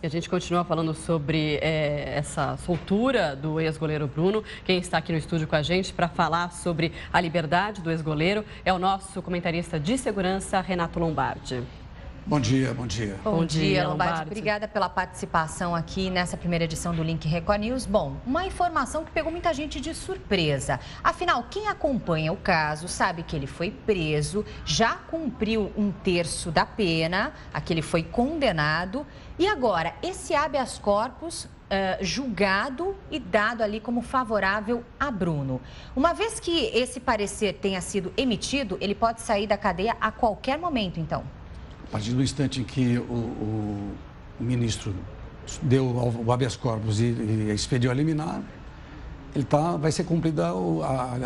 E a gente continua falando sobre essa soltura do ex-goleiro Bruno. Quem está aqui no estúdio com a gente para falar sobre a liberdade do ex-goleiro é o nosso comentarista de segurança, Renato Lombardi. Bom dia, bom dia. Bom dia, Lombardi. Obrigada pela participação aqui nessa primeira edição do Link Record News. Bom, uma informação que pegou muita gente de surpresa. Afinal, quem acompanha o caso sabe que ele foi preso, já cumpriu 1/3 da pena, a que ele foi condenado. E agora, esse habeas corpus julgado e dado ali como favorável a Bruno. Uma vez que esse parecer tenha sido emitido, ele pode sair da cadeia a qualquer momento, então. A partir do instante em que o ministro deu o habeas corpus e expediu a liminar, vai ser cumprida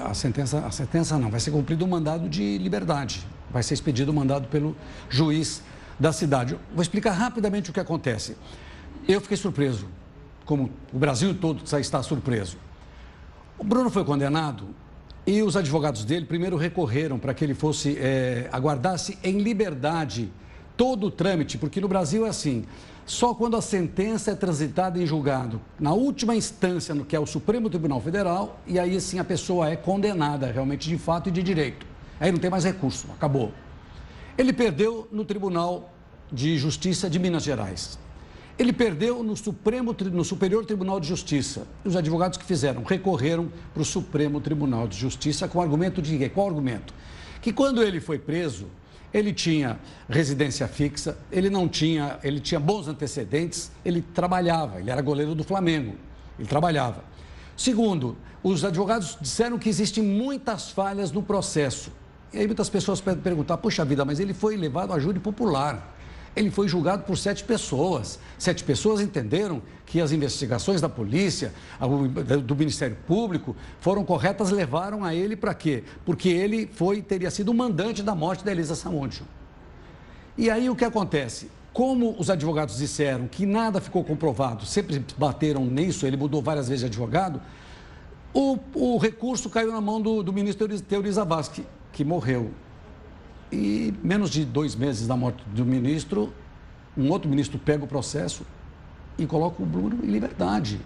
a sentença não, vai ser cumprido o mandado de liberdade, vai ser expedido o mandado pelo juiz da cidade. Vou explicar rapidamente o que acontece. Eu fiquei surpreso, como o Brasil todo está surpreso. O Bruno foi condenado e os advogados dele primeiro recorreram para que ele fosse, aguardasse em liberdade todo o trâmite, porque no Brasil é assim, só quando a sentença é transitada em julgado, na última instância, no que é o Supremo Tribunal Federal, e aí sim a pessoa é condenada realmente de fato e de direito. Aí não tem mais recurso, acabou. Ele perdeu no Tribunal de Justiça de Minas Gerais. Ele perdeu no Superior Tribunal de Justiça. Os advogados que fizeram recorreram para o Supremo Tribunal de Justiça com o argumento de qual argumento? Que quando ele foi preso, ele tinha residência fixa, ele tinha bons antecedentes, ele trabalhava, ele era goleiro do Flamengo, ele trabalhava. Segundo, os advogados disseram que existem muitas falhas no processo. E aí muitas pessoas podem perguntar, poxa vida, mas ele foi levado a júri popular. Ele foi julgado por 7 pessoas. 7 pessoas entenderam que as investigações da polícia, do Ministério Público, foram corretas, levaram a ele para quê? Porque ele teria sido o mandante da morte da Elisa Samúdio. E aí o que acontece? Como os advogados disseram que nada ficou comprovado, sempre bateram nisso, ele mudou várias vezes de advogado, o recurso caiu na mão do ministro Teori Zavascki, que morreu. E menos de 2 meses da morte do ministro, um outro ministro pega o processo e coloca o Bruno em liberdade.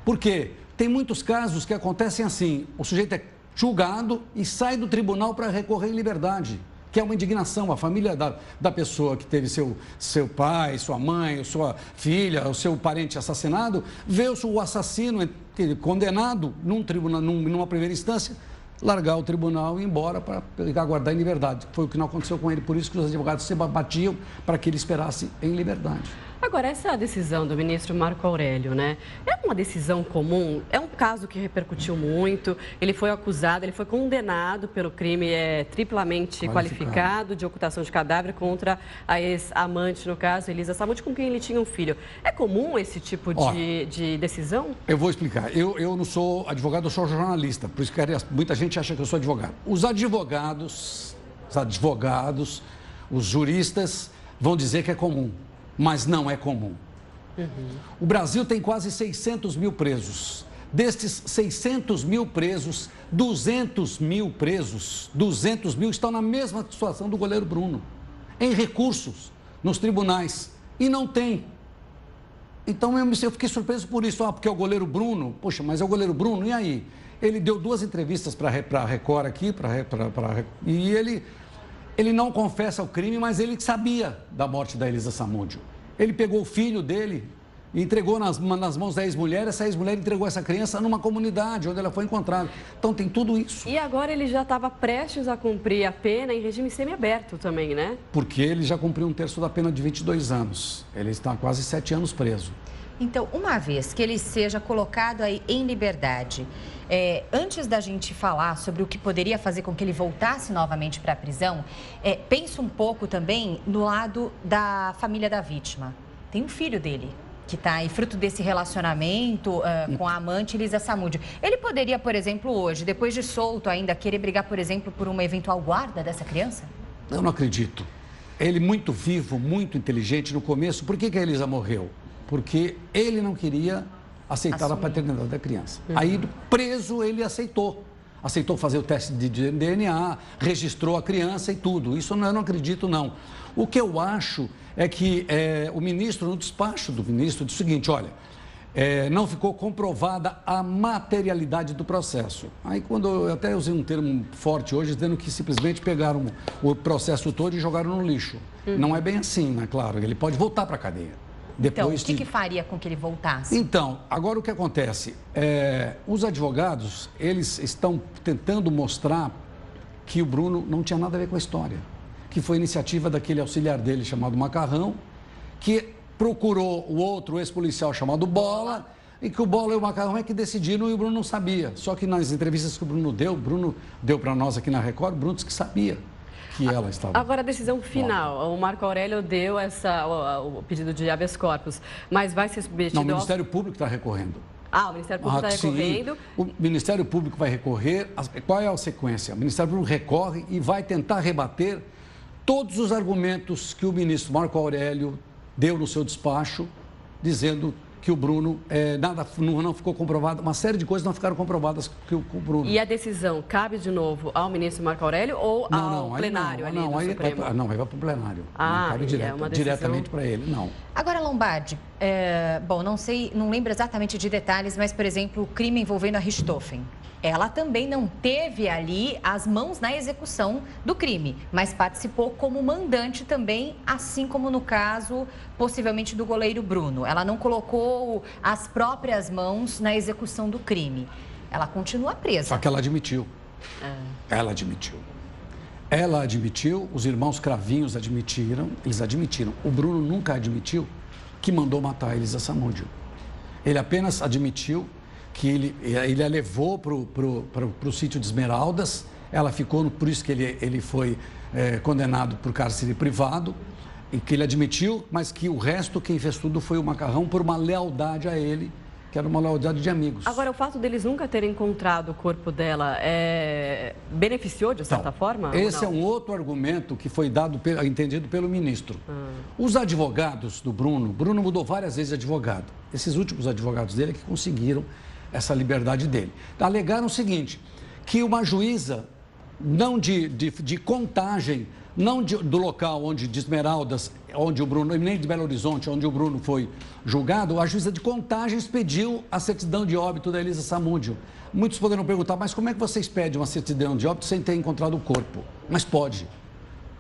Por quê? Tem muitos casos que acontecem assim, o sujeito é julgado e sai do tribunal para recorrer em liberdade, que é uma indignação. A família da pessoa que teve seu pai, sua mãe, sua filha, o seu parente assassinado, vê o assassino condenado numa primeira instância, largar o tribunal e ir embora para aguardar em liberdade. Foi o que não aconteceu com ele, por isso que os advogados se batiam para que ele esperasse em liberdade. Agora, essa decisão do ministro Marco Aurélio, né? É uma decisão comum? É um caso que repercutiu muito. Ele foi acusado, ele foi condenado pelo crime triplamente qualificado de ocultação de cadáver contra a ex-amante, no caso, Elisa Samúdio, com quem ele tinha um filho. É comum esse tipo de decisão? Eu vou explicar. Eu não sou advogado, eu sou jornalista. Por isso que muita gente acha que eu sou advogado. Os advogados, os juristas vão dizer que é comum. Mas não é comum. O Brasil tem quase 600 mil presos. Destes 600 mil presos, 200 mil estão na mesma situação do goleiro Bruno, em recursos, nos tribunais, e não tem. Então eu fiquei surpreso por isso, porque é o goleiro Bruno, poxa, mas é o goleiro Bruno, e aí? Ele deu 2 entrevistas para a Record aqui, e ele não confessa o crime, mas ele sabia da morte da Elisa Samúdio. Ele pegou o filho dele e entregou nas mãos da ex-mulher. Essa ex-mulher entregou essa criança numa comunidade onde ela foi encontrada. Então tem tudo isso. E agora ele já estava prestes a cumprir a pena em regime semiaberto também, né? Porque ele já cumpriu 1/3 da pena de 22 anos. Ele está há quase 7 anos preso. Então, uma vez que ele seja colocado aí em liberdade, antes da gente falar sobre o que poderia fazer com que ele voltasse novamente para a prisão, pensa um pouco também no lado da família da vítima. Tem um filho dele que está aí fruto desse relacionamento com a amante Elisa Samúdio. Ele poderia, por exemplo, hoje, depois de solto ainda, querer brigar, por exemplo, por uma eventual guarda dessa criança? Eu não acredito. Ele muito vivo, muito inteligente no começo. Por que a Elisa morreu? Porque ele não queria aceitar a paternidade da criança. Aí, preso, ele aceitou. aceitou fazer o teste de DNA, registrou a criança e tudo. Isso eu não acredito, não. O que eu acho é que o ministro, no despacho do ministro, disse o seguinte, olha, não ficou comprovada a materialidade do processo. Aí, quando eu até usei um termo forte hoje, dizendo que simplesmente pegaram o processo todo e jogaram no lixo. Não é bem assim, né? Claro, ele pode voltar para a cadeia. Então, o que faria com que ele voltasse? Então, agora o que acontece? Os advogados, eles estão tentando mostrar que o Bruno não tinha nada a ver com a história. Que foi iniciativa daquele auxiliar dele chamado Macarrão, que procurou o outro ex-policial chamado Bola, e que o Bola e o Macarrão é que decidiram e o Bruno não sabia. Só que nas entrevistas que o Bruno deu para nós aqui na Record, o Bruno disse que sabia que ela estava... Agora, a decisão final, o Marco Aurélio deu o pedido de habeas corpus, mas vai ser submetido... Não, o Ministério Público está recorrendo. O Ministério Público está recorrendo. Sim. O Ministério Público vai recorrer. Qual é a sequência? O Ministério Público recorre e vai tentar rebater todos os argumentos que o ministro Marco Aurélio deu no seu despacho, dizendo que o Bruno, não ficou comprovado, uma série de coisas não ficaram comprovadas com o Bruno. E a decisão cabe de novo ao ministro Marco Aurélio ou ao plenário ali do Supremo? Não, aí vai para o plenário. Não cabe diretamente para ele, não. Agora, Lombardi, não lembro exatamente de detalhes, mas, por exemplo, o crime envolvendo a Richthofen. Ela também não teve ali as mãos na execução do crime, mas participou como mandante também, assim como no caso, possivelmente, do goleiro Bruno. Ela não colocou as próprias mãos na execução do crime. Ela continua presa. Só que ela admitiu. Ela admitiu, os irmãos Cravinhos eles admitiram. O Bruno nunca admitiu que mandou matar a Elisa Samúdio. Ele apenas admitiu que ele a levou para o sítio de Esmeraldas, ela ficou, por isso que ele foi condenado por cárcere privado, e que ele admitiu, mas que o resto, quem fez tudo foi o Macarrão, por uma lealdade a ele, que era uma lealdade de amigos. Agora, o fato deles nunca terem encontrado o corpo dela beneficiou, de certa forma? Esse é um outro argumento que foi entendido pelo ministro. Os advogados do Bruno mudou várias vezes de advogado. Esses últimos advogados dele é que conseguiram essa liberdade dele. Alegaram o seguinte, que uma juíza, não de contagem, não do local de Esmeraldas, onde o Bruno, nem de Belo Horizonte, onde o Bruno foi julgado, a juíza de contagem expediu a certidão de óbito da Elisa Samúdio. Muitos poderão perguntar, mas como é que vocês pedem uma certidão de óbito sem ter encontrado o corpo? Mas pode.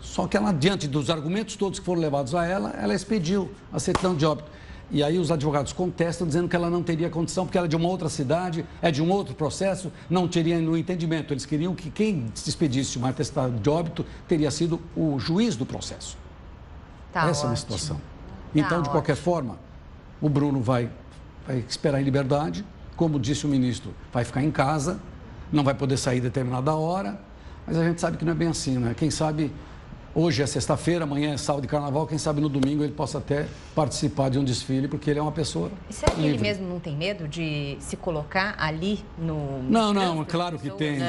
Só que ela, diante dos argumentos todos que foram levados a ela expediu a certidão de óbito. E aí os advogados contestam, dizendo que ela não teria condição, porque ela é de uma outra cidade, é de um outro processo, não teria no entendimento. Eles queriam que quem expedisse uma atestado de óbito teria sido o juiz do processo. Essa é uma situação. Então, de qualquer forma, o Bruno vai esperar em liberdade. Como disse o ministro, vai ficar em casa, não vai poder sair determinada hora, mas a gente sabe que não é bem assim, né? Quem sabe... Hoje é sexta-feira, amanhã é sábado de carnaval, quem sabe no domingo ele possa até participar de um desfile, porque ele é uma pessoa E será que livre. ele mesmo não tem medo de se colocar ali no... Não, claro que tem,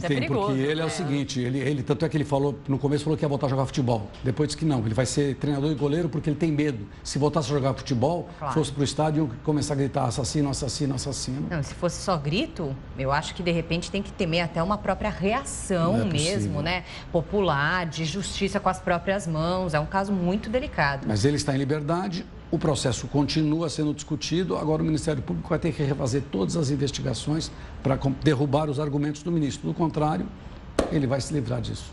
perigoso, porque ele é o seguinte, tanto é que ele falou, no começo falou que ia voltar a jogar futebol, depois disse que não, ele vai ser treinador e goleiro porque ele tem medo. Se voltasse a jogar futebol, fosse para o estádio e começar a gritar assassino, assassino, assassino. Não, se fosse só grito, eu acho que de repente tem que temer até uma própria reação mesmo, né? Popular, de justiça com as próprias mãos, é um caso muito delicado. Mas ele está em liberdade, o processo continua sendo discutido, agora o Ministério Público vai ter que refazer todas as investigações para derrubar os argumentos do ministro. Do contrário, ele vai se livrar disso.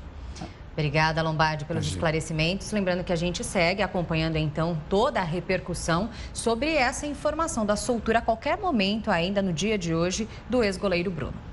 Obrigada, Lombardi, pelos esclarecimentos. Lembrando que a gente segue acompanhando, então, toda a repercussão sobre essa informação da soltura a qualquer momento, ainda no dia de hoje, do ex-goleiro Bruno.